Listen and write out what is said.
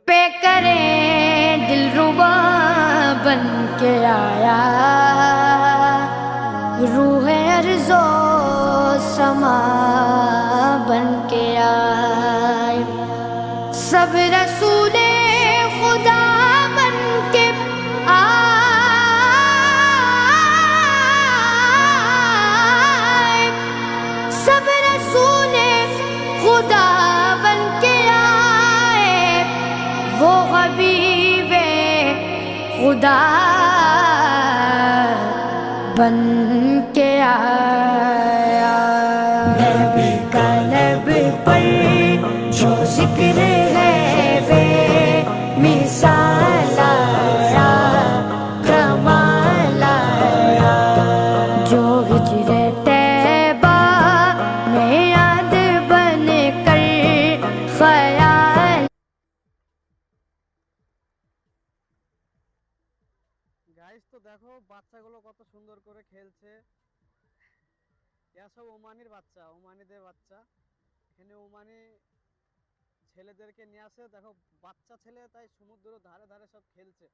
पे करे दिलरुबा बन के आया, रूह अर्ज़ो समा बन के आए, सब रसूले खुदा बन के आए, सब रसूले खुदा बन के आए, वो हबीबे खुदा बन के आया। नबी का लब पर जो जिक्र है वे मिसाल आया, कमाल आया, जो हिजरे तैबा में याद बन कर ख्याल। গাইস তো দেখো বাচ্চাগুলো কত সুন্দর করে খেলছে। এরা সব ওমানির বাচ্চা, ওমানিদের বাচ্চা। এখানে ওমানি ছেলেদেরকে নিয়ে আসে, দেখো বাচ্চা ছেলে তাই সমুদ্র ধারে ধারে সব খেলছে।